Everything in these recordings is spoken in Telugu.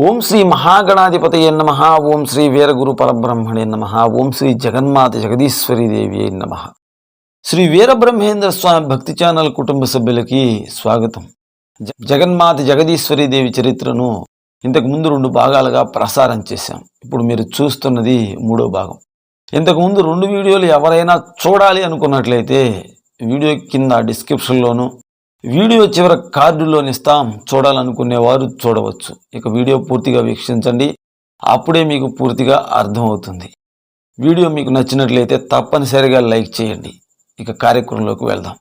ఓం శ్రీ మహాగణాధిపతయే నమః. ఓం శ్రీ వీరగురు పరబ్రహ్మణే నమః. ఓం శ్రీ జగన్మాత జగదీశ్వరి దేవి నమః. శ్రీ వీరబ్రహ్మేంద్ర స్వామి భక్తి ఛానల్ కుటుంబ సభ్యులకి స్వాగతం. జగన్మాత జగదీశ్వరి దేవి చరిత్రను ఇంతకు ముందు 2 భాగాలుగా ప్రసారం చేశాం. ఇప్పుడు మీరు చూస్తున్నది 3వ భాగం. ఇంతకుముందు 2 వీడియోలు ఎవరైనా చూడాలి అనుకున్నట్లయితే వీడియో కింద డిస్క్రిప్షన్లోను, వీడియో చివర కార్డులోని ఇస్తాం. చూడాలనుకునేవారు చూడవచ్చు. ఇక వీడియో పూర్తిగా వీక్షించండి, అప్పుడే మీకు పూర్తిగా అర్థమవుతుంది. వీడియో మీకు నచ్చినట్లయితే తప్పనిసరిగా లైక్ చేయండి. ఇక కార్యక్రమంలోకి వెళ్దాం.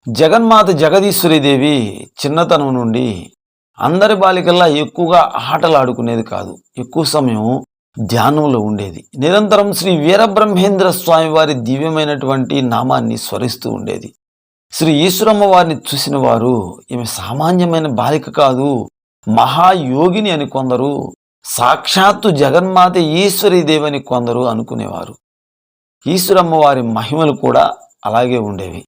జగన్మాత జగదీశ్వరి దేవి చిన్నతనం నుండి అందరి బాలికల్లా ఎక్కువగా ఆటలు ఆడుకునేది కాదు. ఎక్కువ సమయం ధ్యానంలో ఉండేది. నిరంతరం శ్రీ వీరబ్రహ్మేంద్ర స్వామి వారి దివ్యమైనటువంటి నామాన్ని స్మరిస్తూ ఉండేది. శ్రీ ఈశ్వరమ్మ వారిని చూసిన వారు ఈమె సామాన్యమైన బాలిక కాదు, మహాయోగిని అని కొందరు, సాక్షాత్తు జగన్మాత ఈశ్వరీదేవి అని కొందరు అనుకునేవారు. ఈశ్వరమ్మ వారి మహిమలు కూడా అలాగే ఉండేవి.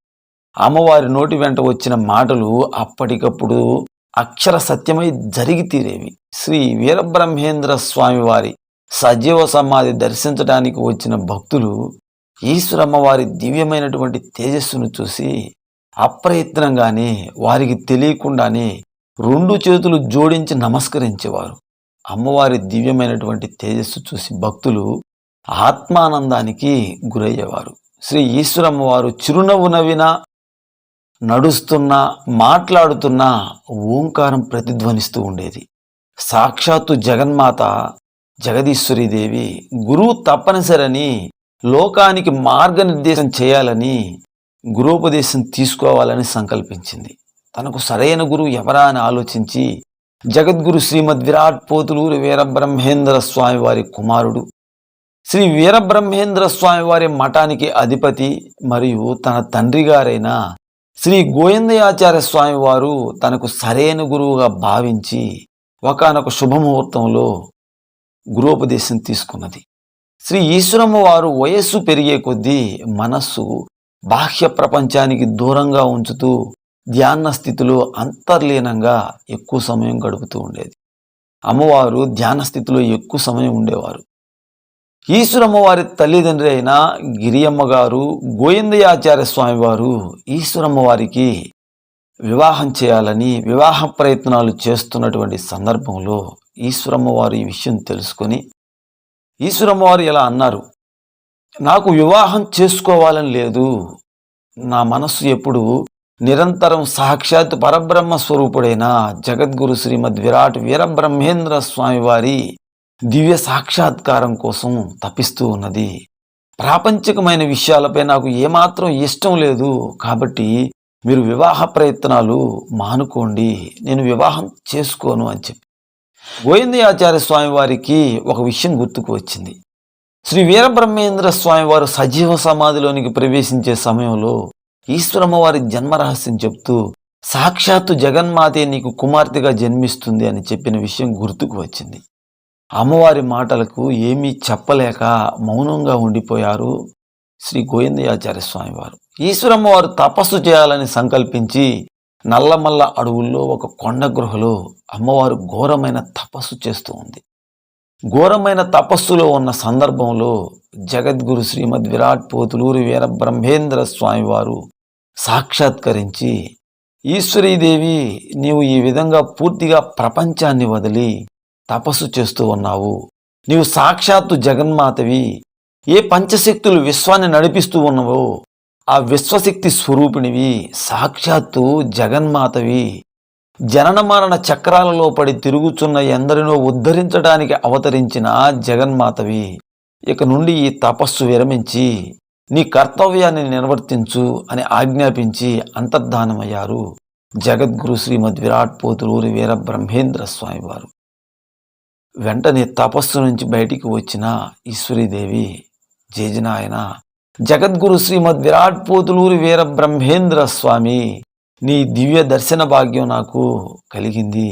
అమ్మవారి నోటి వెంట వచ్చిన మాటలు అప్పటికప్పుడు అక్షర సత్యమై జరిగి తీరేవి. శ్రీ వీరబ్రహ్మేంద్ర స్వామి వారి సజీవ సమాధి దర్శించడానికి వచ్చిన భక్తులు ఈశ్వరమ్మ వారి దివ్యమైనటువంటి తేజస్సును చూసి అప్రయత్నంగానే, వారికి తెలియకుండానే 2 చేతులు జోడించి నమస్కరించేవారు. అమ్మవారి దివ్యమైనటువంటి తేజస్సు చూసి భక్తులు ఆత్మానందానికి గురయ్యేవారు. శ్రీ ఈశ్వరమ్మ వారు చిరునవ్వు నవ్వినా, నడుస్తున్నా, మాట్లాడుతున్నా ఓంకారం ప్రతిధ్వనిస్తూ ఉండేది. సాక్షాత్తు జగన్మాత జగదీశ్వరీదేవి గురువు తప్పనిసరని, లోకానికి మార్గనిర్దేశం చేయాలని, గురోపదేశం తీసుకోవాలని సంకల్పించింది. తనకు సరైన గురువు ఎవరా అని ఆలోచించి జగద్గురు శ్రీమద్ విరాట్ పోతులూరి వీరబ్రహ్మేంద్ర స్వామి వారి కుమారుడు, శ్రీ వీరబ్రహ్మేంద్ర స్వామి వారి మఠానికి అధిపతి మరియు తన తండ్రి గారైన శ్రీ గోవిందయాచార్య స్వామి వారు తనకు సరైన గురువుగా భావించి ఒకానొక శుభముహూర్తంలో గురోపదేశం తీసుకున్నది. శ్రీ ఈశ్వరమ్మ వారు వయస్సు పెరిగే కొద్దీ మనస్సు బాహ్య ప్రపంచానికి దూరంగా ఉంచుతూ ధ్యాన స్థితిలో అంతర్లీనంగా ఎక్కువ సమయం గడుపుతూ ఉండేది. అమ్మవారు ధ్యాన స్థితిలో ఎక్కువ సమయం ఉండేవారు. ఈశ్వరమ్మ వారి తల్లిదండ్రి అయిన గిరియమ్మ గారు, గోవిందయాచార్య స్వామి వారు ఈశ్వరమ్మ వారికి వివాహం చేయాలని వివాహ ప్రయత్నాలు చేస్తున్నటువంటి సందర్భంలో ఈశ్వరమ్మ వారు ఈ విషయం తెలుసుకొని ఈశ్వరమ్మ వారు ఇలా అన్నారు: నాకు వివాహం చేసుకోవాలని లేదు. నా మనస్సు ఎప్పుడు నిరంతరం సాక్షాత్ పరబ్రహ్మ స్వరూపుడైన జగద్గురు శ్రీమద్ విరాట్ వీరబ్రహ్మేంద్ర స్వామి వారి దివ్య సాక్షాత్కారం కోసం తపిస్తూ ఉన్నది. ప్రాపంచికమైన విషయాలపై నాకు ఏమాత్రం ఇష్టం లేదు. కాబట్టి మీరు వివాహ ప్రయత్నాలు మానుకోండి, నేను వివాహం చేసుకోను అని చెప్పి గోవిందయాచార్య స్వామి వారికి ఒక విషయం గుర్తుకు వచ్చింది. శ్రీ వీరబ్రహ్మేంద్ర స్వామి వారు సజీవ సమాధిలోనికి ప్రవేశించే సమయంలో ఈశ్వరమ్మ వారి జన్మరహస్యం చెప్తూ సాక్షాత్తు జగన్మాతే నీకు కుమార్తెగా జన్మిస్తుంది అని చెప్పిన విషయం గుర్తుకు వచ్చింది. అమ్మవారి మాటలకు ఏమీ చెప్పలేక మౌనంగా ఉండిపోయారు శ్రీ గోవిందయాచార్య స్వామి వారు. ఈశ్వరమ్మ వారు తపస్సు చేయాలని సంకల్పించి నల్లమల్ల అడవుల్లో ఒక కొండ గృహలో అమ్మవారు ఘోరమైన తపస్సు చేస్తూ ఉంది. ఘోరమైన తపస్సులో ఉన్న సందర్భంలో జగద్గురు శ్రీమద్ విరాట్ పోతులూరి వీరబ్రహ్మేంద్ర స్వామి వారు సాక్షాత్కరించి, ఈశ్వరీదేవి, నీవు ఈ విధంగా పూర్తిగా ప్రపంచాన్ని వదిలి తపస్సు చేస్తూ ఉన్నావు. నీవు సాక్షాత్తు జగన్మాతవి. ఏ పంచశక్తులు విశ్వాన్ని నడిపిస్తూ ఉన్నావో ఆ విశ్వశక్తి స్వరూపిణివి, సాక్షాత్తు జగన్మాతవి. జనన మరణ చక్రాలలో పడి తిరుగుచున్న ఎందరినో ఉద్ధరించడానికి అవతరించిన జగన్మాతవి. ఇక నుండి ఈ తపస్సు విరమించి నీ కర్తవ్యాన్ని నిర్వర్తించు అని ఆజ్ఞాపించి అంతర్ధానమయ్యారు జగద్గురు శ్రీమద్ విరాట్ పోతులూరి వీరబ్రహ్మేంద్ర స్వామి వారు. వెంటనే తపస్సు నుంచి బయటికి వచ్చిన ఈశ్వరీదేవి జేజనాయన, జగద్గురు శ్రీమద్ విరాట్ పోతులూరి వీరబ్రహ్మేంద్ర స్వామి, నీ దివ్య దర్శన భాగ్యం నాకు కలిగింది,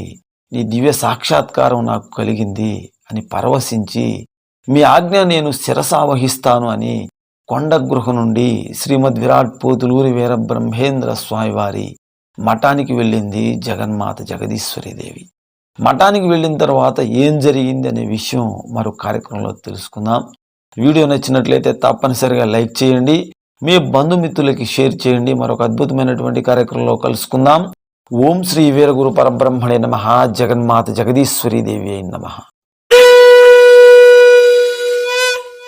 నీ దివ్య సాక్షాత్కారం నాకు కలిగింది అని పరవశించి, మీ ఆజ్ఞ నేను శిరసావహిస్తాను అని కొండ గృహ నుండి శ్రీమద్ విరాట్ పోతులూరి వీరబ్రహ్మేంద్ర స్వామి వారి మఠానికి వెళ్ళింది జగన్మాత జగదీశ్వరీదేవి. మఠానికి వెళ్ళిన తర్వాత ఏం జరిగింది అనే విషయం మరో కార్యక్రమంలో తెలుసుకుందాం. వీడియో నచ్చినట్లయితే తప్పనిసరిగా లైక్ చేయండి, మీ బంధుమిత్రులకి షేర్ చేయండి. మరొక అద్భుతమైనటువంటి కార్యక్రమంలో కలుసుకుందాం. ఓం శ్రీ వీరగురు పరబ్రహ్మణే నమః. జగన్మాత జగదీశ్వరీ దేవి నమః.